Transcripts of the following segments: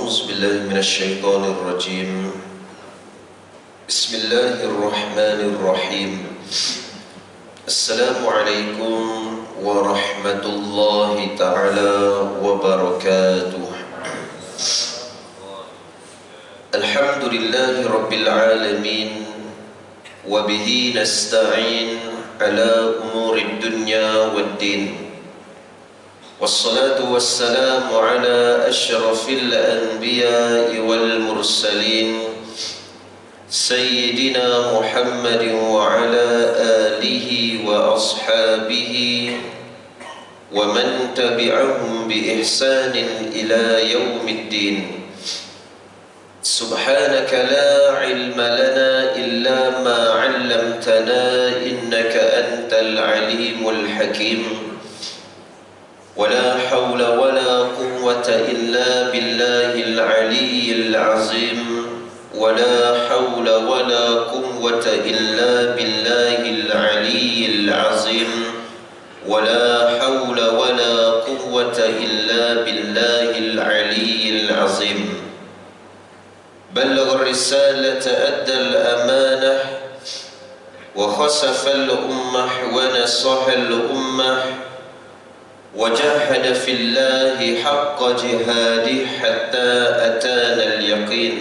أعوذ بالله من الشيطان الرجيم. بسم الله الرحمن الرحيم. السلام عليكم ورحمة الله تعالى وبركاته. الحمد لله رب العالمين، وبه نستعين على أمور الدنيا والدين، والصلاة والسلام على أشرف الأنبياء والمرسلين سيدنا محمد وعلى آله وأصحابه ومن تبعهم بإحسان إلى يوم الدين. سبحانك لا علم لنا إلا ما علمتنا إنك أنت العليم الحكيم. ولا حول ولا قوة إلا بالله العلي العظيم. ولا حول ولا قوة إلا بالله العلي العظيم. ولا حول ولا قوة إلا بالله العلي العظيم. بلغ الرسالة، أدى الأمانة، وخسف الأمة، ونصح الأمة، وجاهد في الله حق جهاده حتى أتانا اليقين.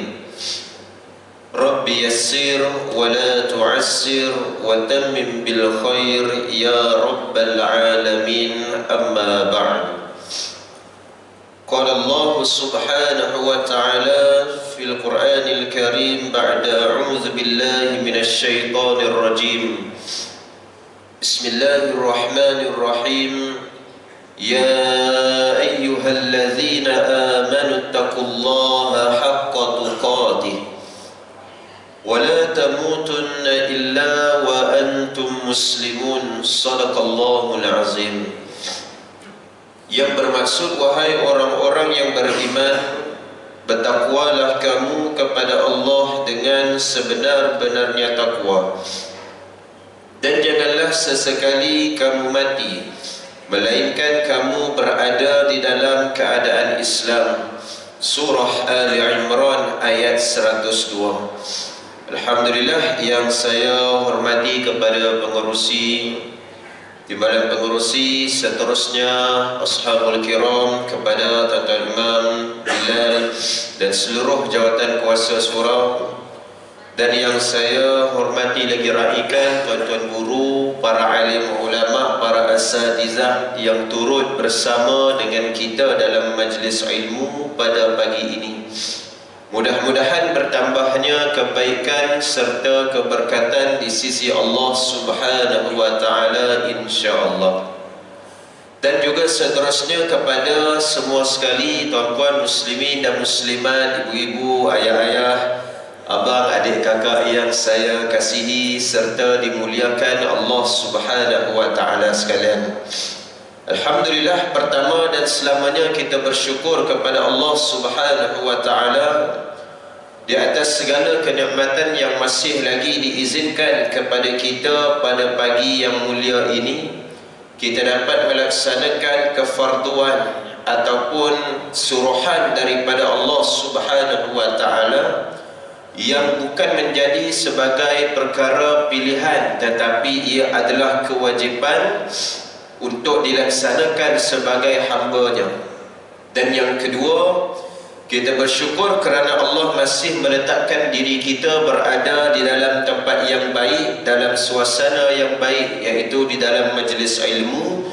رب يسر ولا تعسر وتمم بالخير يا رب العالمين. أما بعد، قال الله سبحانه وتعالى في القرآن الكريم بعد أعوذ بالله من الشيطان الرجيم. بسم الله الرحمن الرحيم. يا أيها الذين آمنوا اتقوا الله حق تقاته ولا تموتن إلا وأنتم مسلمون. صدق الله العظيم. Yang bermaksud, wahai orang-orang yang beriman, bertakwalah kamu kepada Allah dengan sebenar-benarnya takwa, dan janganlah sesekali kamu mati melainkan kamu berada di dalam keadaan Islam. Surah Ali Imran ayat 102. Alhamdulillah, yang saya hormati kepada pengerusi, timbalan pengerusi, seterusnya ashabul kiram, kepada Tuan-Tuan Imam Bilal dan seluruh jawatan kuasa surau, dan yang saya hormati lagi raikan tuan-tuan guru, para alim ulama, para asatizah yang turut bersama dengan kita dalam majlis ilmu pada pagi ini. Mudah-mudahan bertambahnya kebaikan serta keberkatan di sisi Allah Subhanahu wa taala, insya-Allah. Dan juga seterusnya kepada semua sekali, tuan-tuan muslimin dan muslimat, ibu-ibu, ayah-ayah, abang, adik, kakak yang saya kasihi serta dimuliakan Allah Subhanahu wa taala sekalian. Alhamdulillah, pertama dan selamanya kita bersyukur kepada Allah Subhanahu wa taala di atas segala kenikmatan yang masih lagi diizinkan kepada kita pada pagi yang mulia ini. Kita dapat melaksanakan kefarduan ataupun suruhan daripada Allah Subhanahu wa taala yang bukan menjadi sebagai perkara pilihan, tetapi ia adalah kewajipan untuk dilaksanakan sebagai hamba-Nya. Dan yang kedua, kita bersyukur kerana Allah masih meletakkan diri kita berada di dalam tempat yang baik, dalam suasana yang baik, iaitu di dalam majlis ilmu.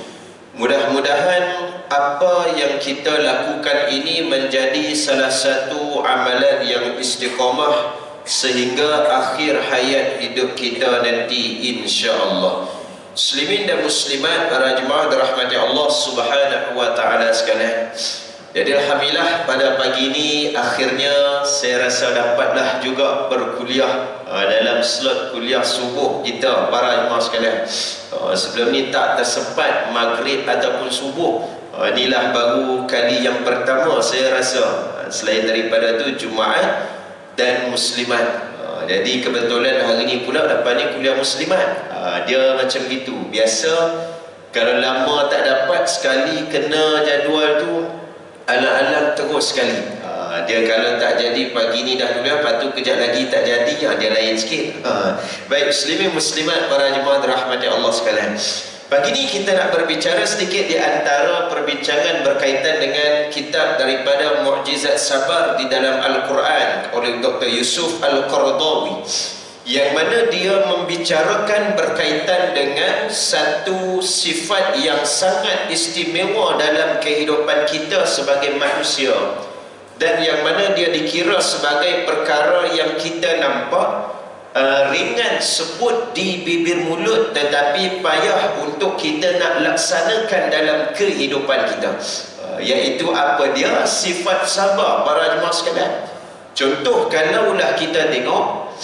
Mudah-mudahan apa yang kita lakukan ini menjadi salah satu amalan yang istiqamah sehingga akhir hayat hidup kita nanti, insya-Allah. Muslimin dan muslimat, para jemaah dirahmati Allah Subhanahu wa taala sekalian. Jadi alhamdulillah pada pagi ini akhirnya saya rasa dapatlah juga berkuliah dalam slot kuliah subuh kita, para jemaah sekalian. Sebelum ni tak tersempat maghrib ataupun subuh. Inilah baru kali yang pertama saya rasa, selain daripada tu Jumaat dan muslimat. Jadi kebetulan hari ni pula dapat ni kuliah muslimat. Dia macam gitu. Biasa kalau lama tak dapat, sekali kena jadual tu alang-alang terus sekali. Dia kalau tak jadi pagi ni dah dulu, lepas tu kejap lagi tak jadi, dia lain sikit. Baik, muslimin muslimat, para jemaah dirahmati Allah sekalian, pagi ni kita nak berbicara sedikit di antara perbincangan berkaitan dengan kitab daripada Mukjizat Sabar di dalam Al-Quran oleh Dr. Yusuf Al-Qaradawi, yang mana dia membicarakan berkaitan dengan satu sifat yang sangat istimewa dalam kehidupan kita sebagai manusia, dan yang mana dia dikira sebagai perkara yang kita nampak ringan sebut di bibir mulut, tetapi payah untuk kita nak laksanakan dalam kehidupan kita, iaitu apa dia? Sifat sabar, para jemaah sekalian. Contoh, kalaulah kita tengok,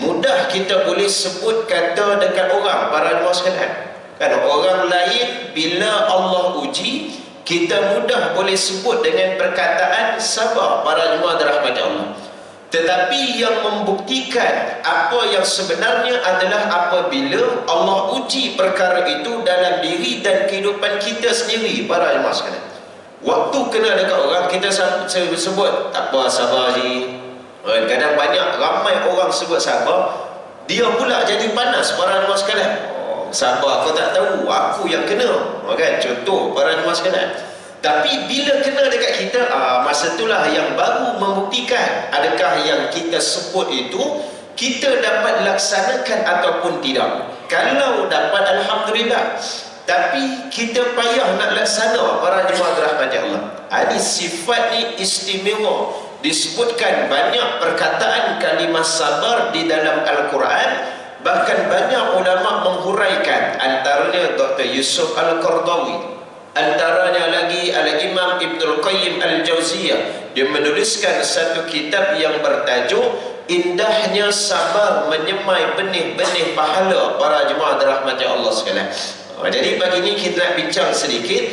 mudah kita boleh sebut kata dekat orang, para jemaah sekalian. Kan orang lain bila Allah uji, kita mudah boleh sebut dengan perkataan sabar, para jemaah dirahmati Allah. Tetapi yang membuktikan apa yang sebenarnya adalah apabila Allah uji perkara itu dalam diri dan kehidupan kita sendiri, para jemaah sekalian. Waktu kena dekat orang, kita sebut apa, sabar je. Kadang banyak ramai orang sebut sabar, dia pula jadi panas, para jemaah sekalian. Sabar, kau tak tahu, aku yang kena. Kan? Contoh, para jemaah sekalian. Tapi bila kena dekat kita, masa itulah yang baru membuktikan adakah yang kita sebut itu kita dapat laksanakan ataupun tidak. Kalau dapat, alhamdulillah. Tapi kita payah nak laksana, para jemaah dirahmati Allah. Ini sifat ni istimewa. Disebutkan banyak perkataan kalimah sabar di dalam Al-Quran. Bahkan banyak ulama menghuraikan, antaranya Dr. Yusuf Al-Qaradawi, antaranya lagi Al-Imam Ibnul Qayyim Al-Jauziyah. Dia menuliskan satu kitab yang bertajuk Indahnya Sabar Menyemai Benih-benih Pahala, para jemaah dirahmati Allah sekalian. Jadi pagi ini kita nak bincang sedikit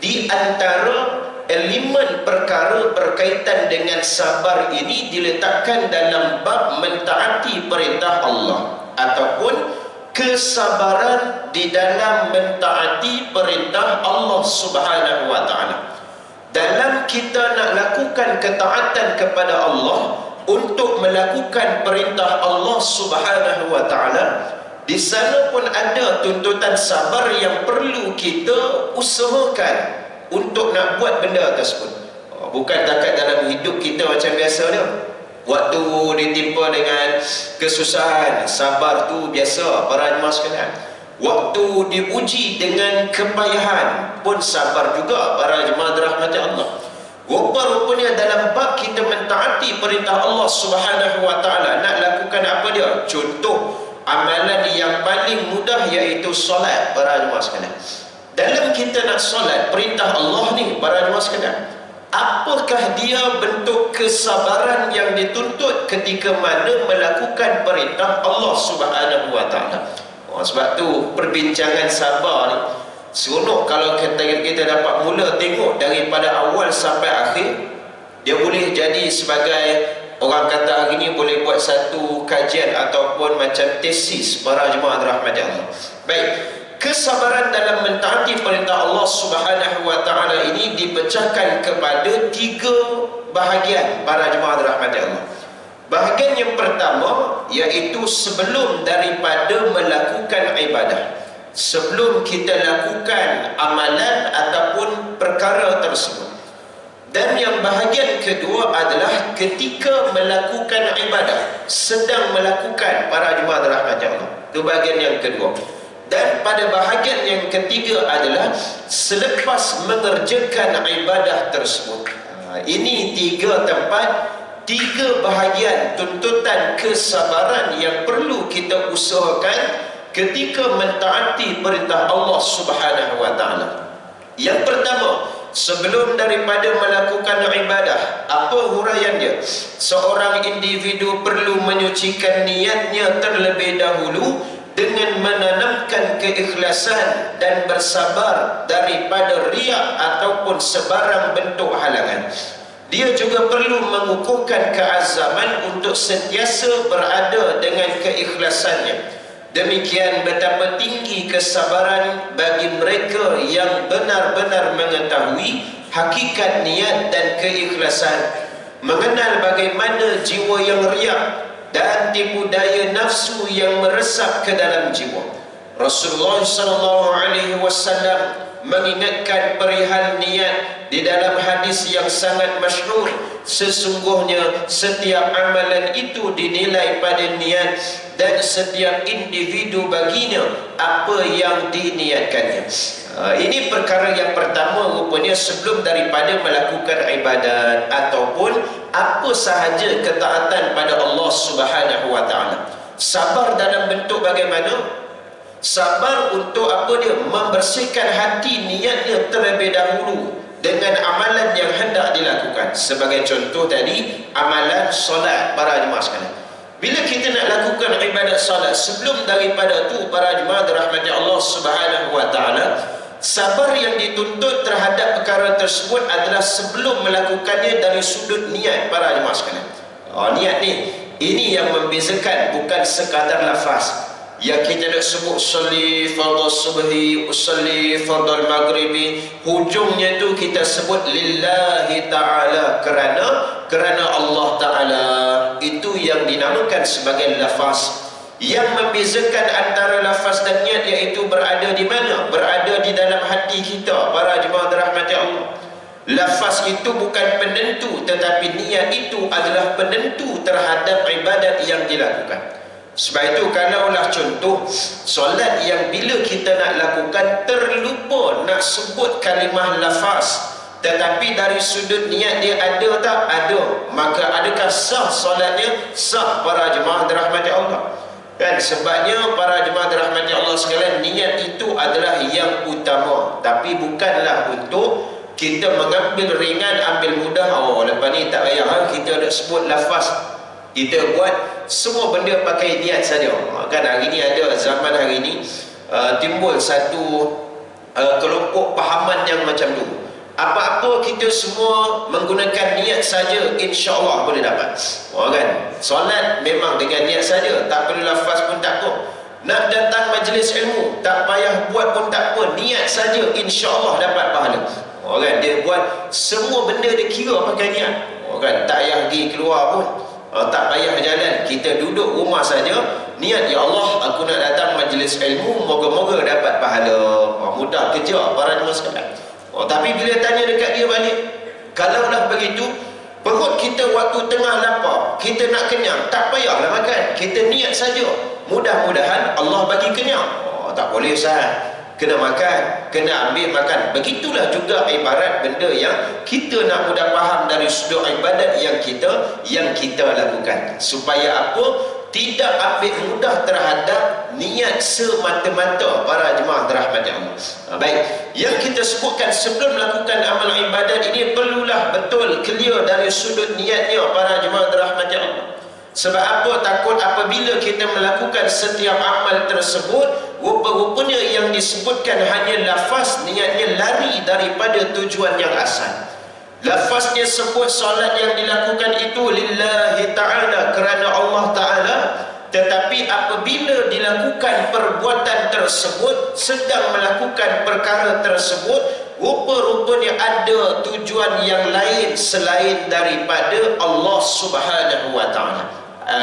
di antara elemen perkara berkaitan dengan sabar ini diletakkan dalam bab mentaati perintah Allah, ataupun kesabaran di dalam mentaati perintah Allah Subhanahu wa ta'ala. Dalam kita nak lakukan ketaatan kepada Allah untuk melakukan perintah Allah Subhanahu wa ta'ala, di sana pun ada tuntutan sabar yang perlu kita usahakan untuk nak buat benda tersebut. Bukan takat dalam hidup kita macam biasa dia. Waktu ditimpa dengan kesusahan, sabar tu biasa, para jemaah sekalian. Waktu diuji dengan kepayahan pun sabar juga, para jemaah dirahmati Allah. Rupa-rupanya dalam bab kita mentaati perintah Allah Subhanahu wa ta'ala, nak lakukan apa dia? Contoh amalan yang paling mudah iaitu solat, para jemaah sekalian. Dalam kita nak solat, perintah Allah ni, para jemaah sekalian, apakah dia bentuk kesabaran yang dituntut ketika mana melakukan perintah Allah Subhanahu wa ta'ala? Sebab tu perbincangan sabar ni seronok kalau kita dapat mula tengok daripada awal sampai akhir. Dia boleh jadi sebagai, orang kata hari ni boleh buat satu kajian ataupun macam tesis, para jemaah dirahmati Allah. Baik, kesabaran dalam mentaati perintah Allah Subhanahu wa ta'ala ini dipecahkan kepada 3 bahagian, para jemaah dirahmati Allah. Bahagian yang pertama iaitu sebelum daripada melakukan ibadah, sebelum kita lakukan amalan ataupun perkara tersebut. Dan yang bahagian kedua adalah ketika melakukan ibadah, sedang melakukan, para jemaah dirahmati Allah. Itu bahagian yang kedua. Dan pada bahagian yang ketiga adalah selepas mengerjakan ibadah tersebut. Ini 3 tempat, 3 bahagian tuntutan kesabaran yang perlu kita usahakan ketika mentaati perintah Allah Subhanahu wa ta'ala. Yang pertama, sebelum daripada melakukan ibadah, apa huraian dia? Seorang individu perlu menyucikan niatnya terlebih dahulu dengan menanamkan keikhlasan dan bersabar daripada riak ataupun sebarang bentuk halangan. Dia juga perlu mengukuhkan keazaman untuk sentiasa berada dengan keikhlasannya. Demikian betapa tinggi kesabaran bagi mereka yang benar-benar mengetahui hakikat niat dan keikhlasan. mengenal bagaimana jiwa yang riak dan tipu daya nafsu yang meresap ke dalam jiwa. Rasulullah SAW mengingatkan perihal niat di dalam hadis yang sangat masyhur. Sesungguhnya setiap amalan itu dinilai pada niat, dan setiap individu baginya apa yang diniatkannya. Ini perkara yang pertama rupanya sebelum daripada melakukan ibadat ataupun apa sahaja ketaatan pada Allah Subhanahu wa taala. Sabar dalam bentuk bagaimana? Sabar untuk apa dia? Membersihkan hati niatnya terlebih dahulu dengan amalan yang hendak dilakukan. Sebagai contoh tadi, amalan solat para jemaah sekalian. Bila kita nak lakukan ibadat solat, sebelum daripada tu para jemaah dirahmati Allah Subhanahu wa taala, sabar yang dituntut terhadap perkara tersebut adalah sebelum melakukannya dari sudut niat para jemaah sekalian. Niat ni, ini yang membezakan, bukan sekadar lafaz. Yang kita nak sebut usalli fardhu subhi, usalli fardhu maghribi, hujungnya tu kita sebut lillahi ta'ala, kerana Allah Ta'ala. Itu yang dinamakan sebagai lafaz. Yang membezakan antara lafaz dan niat iaitu berada di mana? Berada di dalam hati kita para jemaah dirahmati Allah. Lafaz itu bukan penentu, tetapi niat itu adalah penentu terhadap ibadat yang dilakukan. Sebab itu kalaulah contoh solat yang bila kita nak lakukan terlupa nak sebut kalimah lafaz, tetapi dari sudut niat dia ada tak? Ada. Maka adakah sah solatnya? Sah para jemaah dirahmati Allah. Kan sebabnya para jemaah dirahmati Allah sekalian, niat itu adalah yang utama, tapi bukanlah untuk kita mengambil ringan, ambil mudah. Lepas ni tak payah kita nak sebut lafaz, kita buat semua benda pakai niat saja. Kan hari ni ada, zaman hari ni timbul satu kelompok pahaman yang macam tu. Apa-apa kita semua menggunakan niat saja, insya-Allah boleh dapat. Kan? Solat memang dengan niat saja, tak perlu lafaz pun tak apa. Nak datang majlis ilmu, tak payah buat pun tak apa, niat saja, insya-Allah dapat pahala. Kan? Dia buat semua benda dia kira pakai niat. Kan? Tak payah pergi keluar pun. Tak payah jalan, kita duduk rumah saja, niat, ya Allah aku nak datang majlis ilmu, moga-moga dapat pahala. Mudah kerja para jemaah sekalian. Tapi bila tanya dekat dia balik, kalaulah begitu, perut kita waktu tengah lapar, kita nak kenyang, tak payahlah makan, kita niat saja, mudah-mudahan Allah bagi kenyang. Tak boleh sah, kena makan, kena ambil makan. Begitulah juga ibarat benda yang kita nak mudah faham dari sudut ibadat yang kita lakukan, supaya apa? Tidak ambil mudah terhadap niat semata-mata para jemaah dirahmati Allah. Baik, yang kita sebutkan sebelum melakukan amal ibadat ini perlulah betul clear dari sudut niatnya para jemaah dirahmati Allah. Sebab apa? Takut apabila kita melakukan setiap amal tersebut, rupa-rupanya yang disebutkan hanya lafaz, niatnya lari daripada tujuan yang asal. Lafaznya sebut solat yang dilakukan itu lillahi ta'ala, kerana Allah Ta'ala, tetapi apabila dilakukan perbuatan tersebut, sedang melakukan perkara tersebut, rupa-rupanya ada tujuan yang lain selain daripada Allah Subhanahu wa Ta'ala.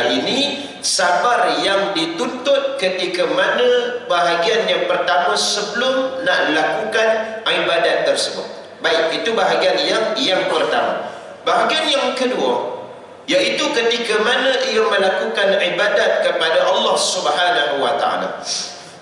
Ini sabar yang dituntut ketika mana bahagian yang pertama sebelum nak lakukan ibadat tersebut. Baik, itu bahagian yang pertama. Bahagian yang kedua, iaitu ketika mana ia melakukan ibadat kepada Allah Subhanahu wa Ta'ala.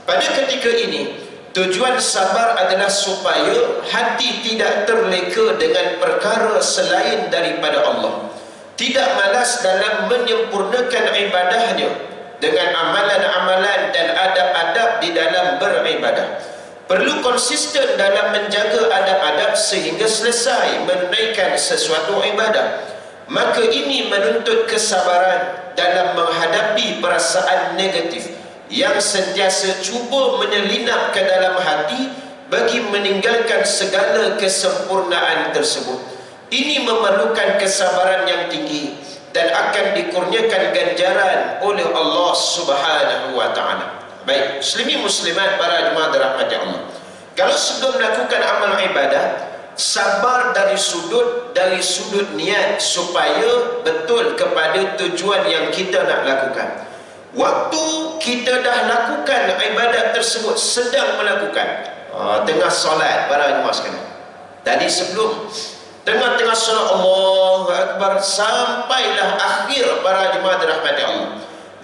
Pada ketika ini, tujuan sabar adalah supaya hati tidak terleka dengan perkara selain daripada Allah, tidak malas dalam menyempurnakan ibadahnya dengan amalan-amalan dan adab-adab di dalam beribadah. Perlu konsisten dalam menjaga adab-adab sehingga selesai menunaikan sesuatu ibadah. Maka ini menuntut kesabaran dalam menghadapi perasaan negatif yang sentiasa cuba menyelinap ke dalam hati bagi meninggalkan segala kesempurnaan tersebut. Ini memerlukan kesabaran yang tinggi dan akan dikurniakan ganjaran oleh Allah Subhanahu wa Ta'ala. Baik, muslimin muslimat para jemaah dirahmati Allah, kalau sebelum melakukan amal ibadah sabar dari sudut niat supaya betul kepada tujuan yang kita nak lakukan. Waktu kita dah lakukan ibadat tersebut, sedang melakukan, tengah solat para jemaah sekalian, tadi sebelum tengah-tengah solat Allahu Akbar sampailah akhir para jemaah dirahmati Allah,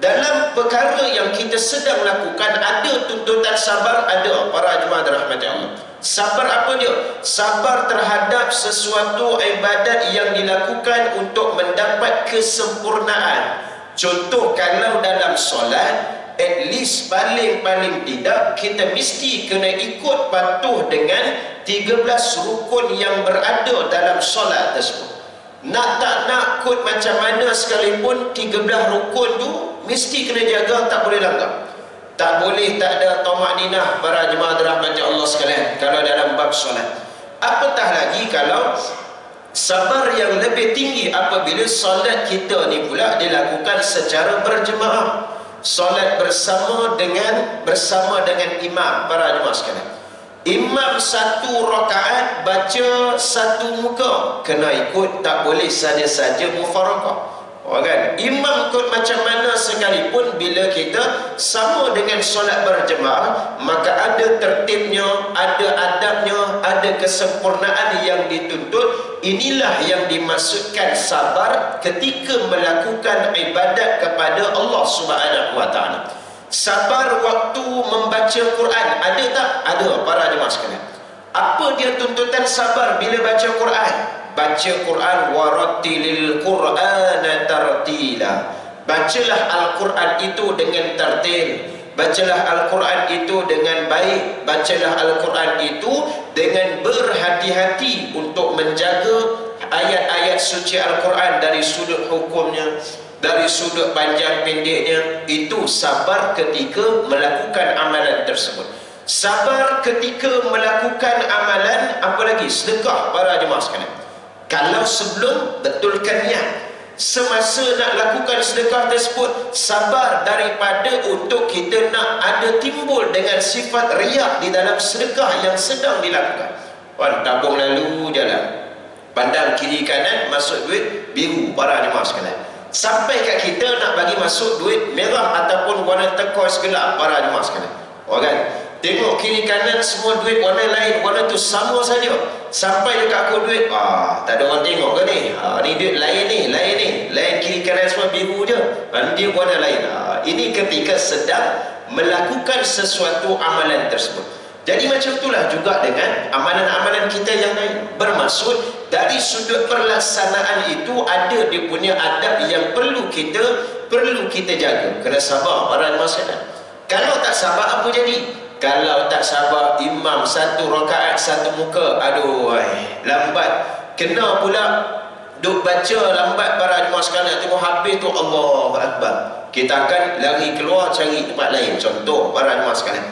dalam perkara yang kita sedang lakukan ada tuntutan sabar, ada para jemaah dirahmati Allah. Sabar apa dia? Sabar terhadap sesuatu ibadat yang dilakukan untuk mendapat kesempurnaan. Contoh, kalau dalam solat, at least paling tidak kita mesti kena ikut patuh dengan 13 rukun yang berada dalam solat tersebut. Nak tak nak kot macam mana sekalipun, 13 rukun tu mesti kena jaga, tak boleh langgar. Tak boleh tak ada tamakninah para jemaah dirahmati Allah sekalian kalau dalam bab solat. Apatah lagi kalau sabar yang lebih tinggi apabila solat kita ni pula dilakukan secara berjemaah, solat bersama dengan imam para jemaah sekalian. Imam satu rakaat baca satu muka, kena ikut, tak boleh saja-saja mufarakah. Kan? Imam ikut macam mana sekalipun, bila kita sama dengan solat berjemaah, maka ada tertibnya, ada adabnya, ada kesempurnaan yang dituntut. Inilah yang dimaksudkan sabar ketika melakukan ibadat kepada Allah Subhanahu wa taala. Sabar waktu membaca Quran, ada tak? Ada para jemaah sekalian. Apa dia tuntutan sabar bila baca Quran? Baca Quran, warattilil Qur'ana tartila. Bacalah Al-Quran itu dengan tartil. Bacalah Al-Quran itu dengan baik. Bacalah Al-Quran itu dengan berhati-hati untuk menjaga ayat-ayat suci Al-Quran dari sudut hukumnya, dari sudut panjang pendeknya. Itu sabar ketika melakukan amalan tersebut. Sabar ketika melakukan amalan, apa lagi? Sedekah para jemaah sekalian. Kalau sebelum, betulkan niat. Semasa nak lakukan sedekah tersebut, sabar daripada untuk kita nak ada timbul dengan sifat riak di dalam sedekah yang sedang dilakukan. Tabung lalu jalan, pandang kiri kanan, masuk duit biru para jemaah sekalian. Sampai kat kita nak bagi masuk duit merah ataupun warna turquoise gelap para jemaah sekalian. Kan? Tengok kiri kanan semua duit warna lain, warna tu sama saja. Sampai dekat aku duit, tak ada orang tengok ke ni? Ni duit lain ni, lain kiri kanan semua biru je. Dia warna lain. Ini ketika sedang melakukan sesuatu amalan tersebut. Jadi macam itulah juga dengan amalan-amalan kita yang lain. Bermaksud dari sudut pelaksanaan itu ada dia punya adab yang perlu kita jaga. Kena sabar para masyarakat. Kalau tak sabar apa jadi? Kalau tak sabar, imam satu rakaat satu muka, aduh lambat. Kena pula duk baca lambat para jemaah sekalian, tengok habis tu Allahu Akbar, kita akan lari keluar cari tempat lain. Contoh para jemaah sekalian,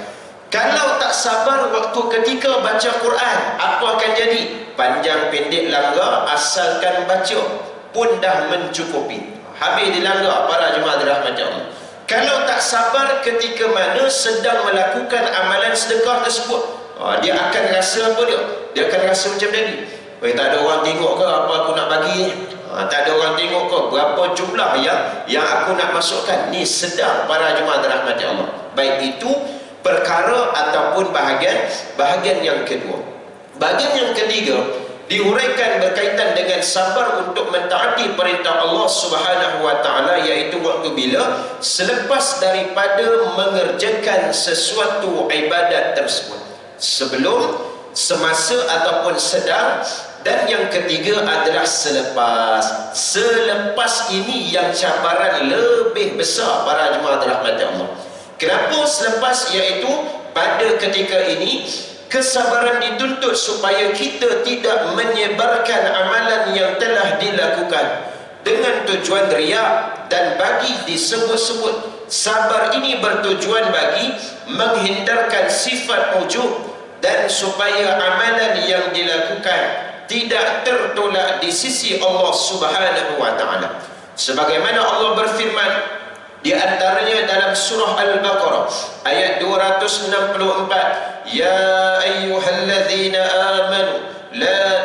kalau tak sabar waktu ketika baca Quran, apa akan jadi? Panjang pendek langgar, asalkan baca pun dah mencukupi. Habis dilanggar para jemaah dirahmati Allah. Kalau tak sabar ketika mana sedang melakukan amalan sedekah tersebut, dia akan rasa apa dia? Dia akan rasa macam tadi. Tak ada orang tengok ke apa aku nak bagi? Tak ada orang tengok ke berapa jumlah yang aku nak masukkan? Ni sedang para jemaah dirahmati Allah. Baik itu perkara ataupun bahagian yang kedua. Bahagian yang ketiga diuraikan berkaitan dengan sabar untuk mentaati perintah Allah Subhanahu wa taala, iaitu waktu bila selepas daripada mengerjakan sesuatu ibadat tersebut, sebelum, semasa ataupun sedang, dan yang ketiga adalah selepas. Selepas ini yang cabaran lebih besar para jemaah dirahmati Allah. Kenapa selepas? Iaitu pada ketika ini kesabaran dituntut supaya kita tidak menyebarkan amalan yang telah dilakukan dengan tujuan riak dan bagi disebut-sebut. Sabar ini bertujuan bagi menghindarkan sifat ujub dan supaya amalan yang dilakukan tidak tertolak di sisi Allah Subhanahu wa taala. Sebagaimana Allah berfirman di antaranya dalam surah Al-Baqarah ayat 264, ya ayyuhalladzina amanu la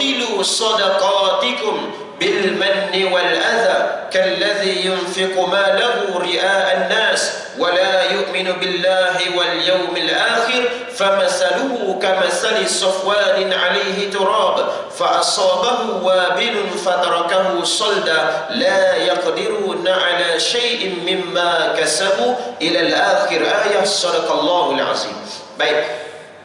tubtilu sadaqatikum bil manni wal adha kalladhi yunfiqu malahu ria'an nas wa la yu'minu billahi wal yawmil akhir famathaluhu kamathali safwanin 'alayhi turab fa asabahu wabilun fatarakahu salda la yaqdiruna 'ala shay'in mimma kasabu ila al-akhir. Ayat sadaqallahul azim. Baik,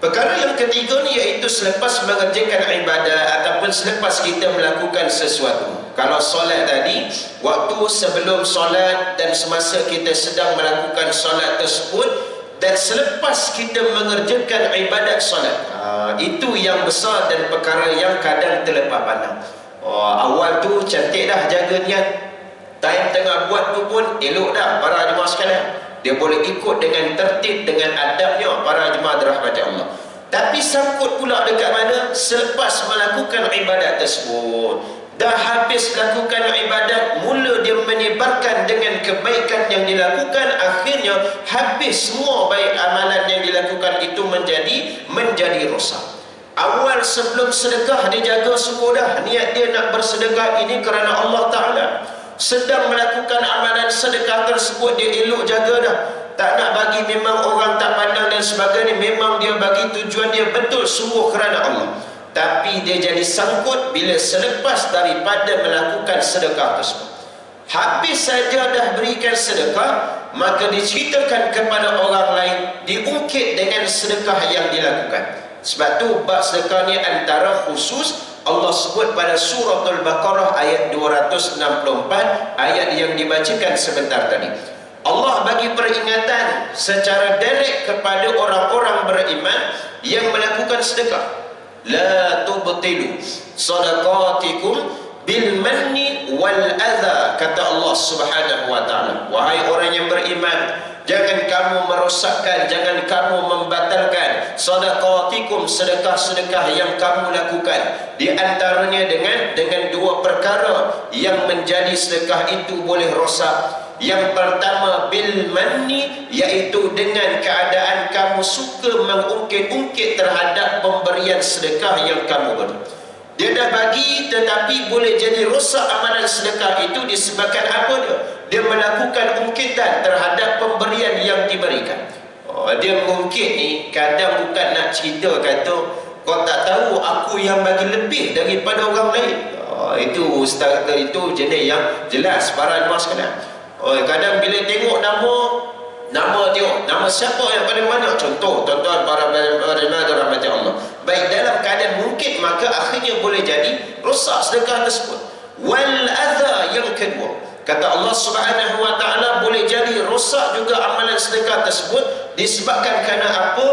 perkara yang ketiga ni iaitu selepas mengerjakan ibadat ataupun selepas kita melakukan sesuatu. Kalau solat tadi, waktu sebelum solat dan semasa kita sedang melakukan solat tersebut, dan selepas kita mengerjakan ibadat solat, itu yang besar dan perkara yang kadang terlepas pandang. Awal tu cantik dah jaga niat, time tengah buat tu pun elok dah para jemaah sekalian. Dia boleh ikut dengan tertib, dengan adabnya para jemaah dirahmati Allah. Tapi sangkut pula dekat mana? Selepas melakukan ibadat tersebut, dah habis lakukan ibadat, mula dia menyebarkan dengan kebaikan yang dilakukan, akhirnya habis semua baik amalan yang dilakukan itu menjadi rosak. Awal sebelum sedekah dia jaga semua dah, niat dia nak bersedekah ini kerana Allah Ta'ala. Sedang melakukan amalan sedekah tersebut dia elok jaga dah, tak nak bagi memang orang tak pandang dan sebagainya, memang dia bagi tujuan dia betul sungguh kerana Allah. Tapi dia jadi sangkut bila selepas daripada melakukan sedekah tersebut, habis saja dah berikan sedekah, maka diceritakan kepada orang lain, diungkit dengan sedekah yang dilakukan. Sebab tu bab sedekah ni antara khusus Allah sebut pada surah Al-Baqarah ayat 264, ayat yang dibacakan sebentar tadi. Allah bagi peringatan secara direct kepada orang-orang beriman yang melakukan sedekah. La tubtilu sadaqatikum bil manni wal adha, kata Allah Subhanahu wa taala. Wahai orang yang beriman, jangan kamu merosakkan, jangan kamu membatalkan sadaqatikum, sedekah-sedekah yang kamu lakukan. Di antaranya dengan dua perkara yang menjadi sedekah itu boleh rosak. Yang pertama bil manni, iaitu dengan keadaan kamu suka mengungkit-ungkit terhadap pemberian sedekah yang kamu beri. Dia dah bagi tetapi boleh jadi rosak amalan sedekah itu disebabkan apa dia? Dia melakukan ungkitan terhadap pemberian yang diberikan. Dia mengungkit ni kadang bukan nak cerita kata kau tak tahu aku yang bagi lebih daripada orang lain. Itu ustaz itu jenis yang jelas para jemaah sekalian. Kadang bila tengok nama dia, nama siapa yang paling banyak, contoh tuan-tuan para jemaah rahmati Allah, baik dalam keadaan mungkin, maka akhirnya boleh jadi rosak sedekah tersebut. Wal adha, yang kedua, kata Allah Subhanahu wa taala, boleh jadi rosak juga amalan sedekah tersebut disebabkan kerana apa?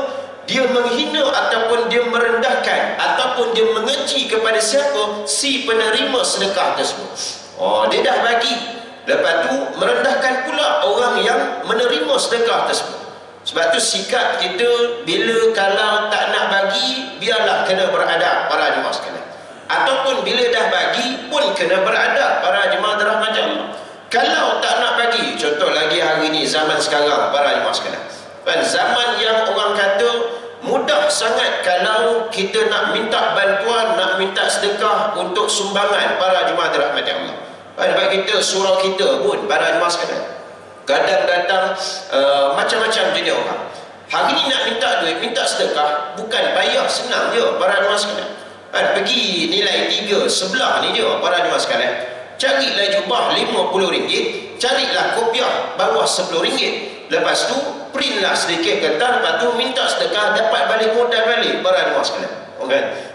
Dia menghina ataupun dia merendahkan ataupun dia mengeji kepada siapa? Si penerima sedekah tersebut. Dia dah bagi, lepas tu merendahkan pula orang yang menerima sedekah tersebut. Sebab tu sikap kita bila kalau tak nak bagi, biarlah kena beradab para jemaah sekalian. Ataupun bila dah bagi pun kena beradab para jemaah dirahmati Allah. Kalau tak nak bagi, contoh lagi hari ni zaman sekarang para jemaah sekalian, zaman yang orang kata mudah sangat kalau kita nak minta bantuan, nak minta sedekah untuk sumbangan para jemaah dirahmati Allah. Sebab kita, surau kita pun para jemaah sekalian, kadang datang macam-macam jenis orang. Hari ni nak minta duit, minta sedekah, bukan payah, senang je para jemaah sekalian. Pergi nilai 3 sebelah ni dia para jemaah sekalian, carilah jubah RM50, carilah kopiah bawah RM10. Lepas tu printlah sedikit kertas, lepas tu minta sedekah, dapat balik modal balik para jemaah sekalian.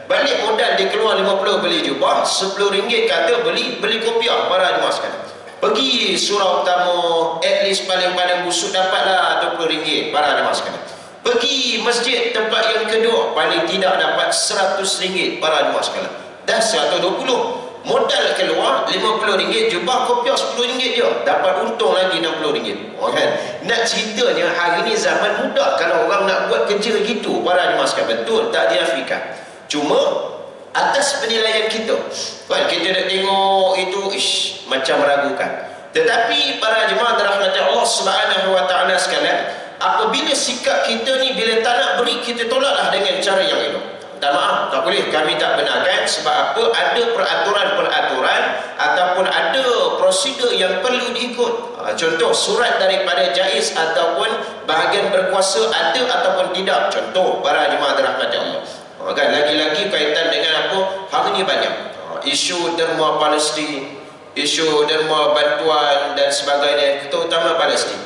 Balik modal dia keluar 50 beli jubah, RM10 kata beli kopiah para jemaah sekalian. Pergi surau utama, at least paling-paling busuk dapatlah RM20 para jemaah sekalian. Pergi masjid tempat yang kedua, paling tidak dapat RM100 para jemaah sekalian. Dah RM120. Modal keluar RM50, jubah kopiah RM10 je, dapat untung lagi RM60. Nak ceritanya hari ni zaman mudah kalau orang nak buat kerja gitu para jemaah sekalian. Betul tak dinafikan, cuma atas penilaian kita, kita nak tengok itu macam meragukan. Tetapi para jemaah dirahmati Allah Subhanahu wa taala sekalian, apabila sikap kita ni bila tak nak beri, kita tolaklah dengan cara yang elok. Tak maaf, tak boleh, kami tak benarkan Sebab apa? Ada peraturan-peraturan ataupun ada prosedur yang perlu diikut. Contoh, surat daripada jaiz ataupun bahagian berkuasa ada ataupun tidak. Contoh, para jemaah dirahmati Allah. Kan lagi-lagi kaitan dengan apa? Hari ni banyak isu derma Palestin, isu derma bantuan dan sebagainya, terutama Palestin.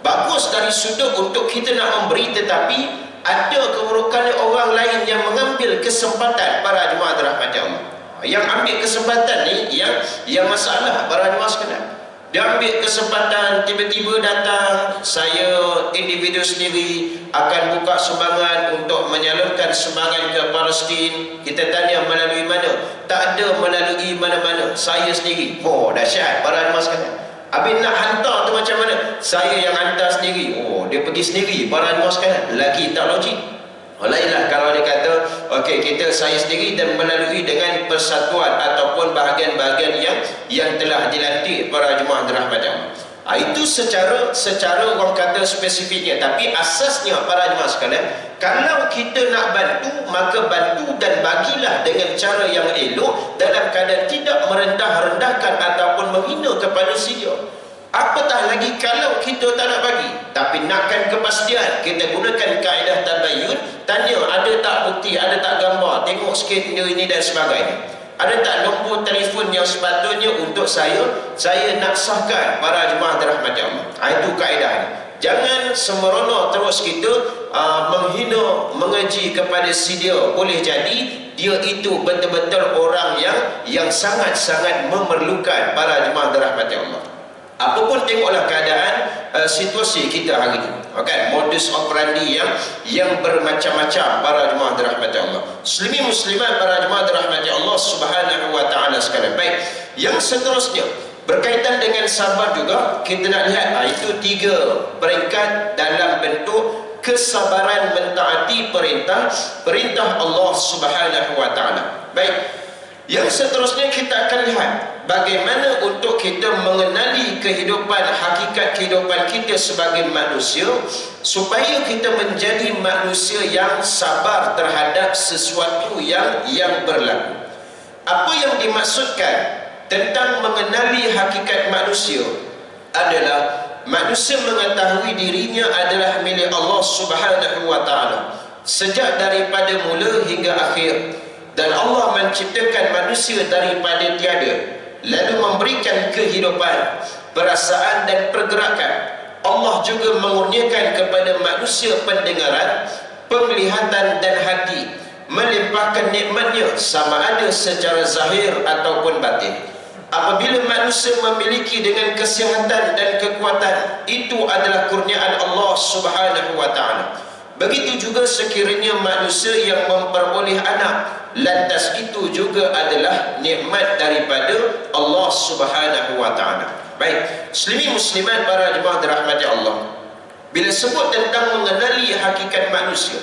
Bagus dari sudut untuk kita nak memberi, tetapi ada keburukan orang lain yang mengambil kesempatan, para jemaah dirahmati Allah. Yang ambil kesempatan ni yang masalah, para jemaah sekalian. Dia ambil kesempatan, tiba-tiba datang, saya individu sendiri akan buka sumbangan untuk menyalurkan sumbangan ke Palestin. Kita tanya melalui mana? Tak ada melalui mana-mana, saya sendiri. Oh, dahsyat, para jemaah sekalian. Habis nak hantar tu macam mana? Saya yang hantar sendiri. Oh, dia pergi sendiri, para jemaah sekalian. Lagi tak logik. Lainlah kalau dia kata, okey, saya sendiri dan melalui dengan persatuan ataupun bahagian-bahagian yang telah dilantik, para jemaah dirahmati Allah. Itu secara orang kata spesifiknya. Tapi asasnya, para jemaah sekalian, kalau kita nak bantu, maka bantu dan bagilah dengan cara yang elok, dalam keadaan tidak merendah-rendahkan ataupun menghina kepada si dia. Apatah lagi kalau kita tak nak bagi, tapi nakkan kepastian, kita gunakan kaedah tabayyun. Tanya, ada tak bukti, ada tak gambar, tengok sikit ini dan sebagainya. Ada tak nombor telefon yang sepatutnya untuk saya nak sahkan, para jemaah dirahmati Allah. Itu kaedahnya. Jangan semerono terus kita menghina, mengeji kepada si dia. Boleh jadi dia itu betul-betul orang yang sangat-sangat memerlukan, para jemaah dirahmati Allah. Apapun tengoklah keadaan situasi kita hari ini, okay? Modus operandi yang bermacam-macam, para jemaah dirahmati Allah. Muslimin muslimat, para jemaah dirahmati Allah Subhanahu wa taala sekalian. Baik, yang seterusnya berkaitan dengan sabar juga, kita nak lihat itu 3 peringkat dalam bentuk kesabaran mentaati perintah Allah Subhanahu wa taala. Baik, yang seterusnya kita akan lihat bagaimana untuk kita mengenali hakikat kehidupan kita sebagai manusia, supaya kita menjadi manusia yang sabar terhadap sesuatu yang berlaku. Apa yang dimaksudkan tentang mengenali hakikat manusia adalah manusia mengetahui dirinya adalah milik Allah Subhanahu wa taala sejak daripada mula hingga akhir. Dan Allah menciptakan manusia daripada tiada, lalu memberikan kehidupan, perasaan dan pergerakan. Allah juga mengurniakan kepada manusia pendengaran, penglihatan dan hati, melimpahkan nikmatnya sama ada secara zahir ataupun batin. Apabila manusia memiliki dengan kesihatan dan kekuatan, itu adalah kurniaan Allah Subhanahu wa taala. Begitu juga sekiranya manusia yang memperoleh anak, lantas itu juga adalah nikmat daripada Allah Subhanahu wa taala. Baik, muslimin muslimat, para jemaah dirahmati Allah. Bila sebut tentang mengenali hakikat manusia,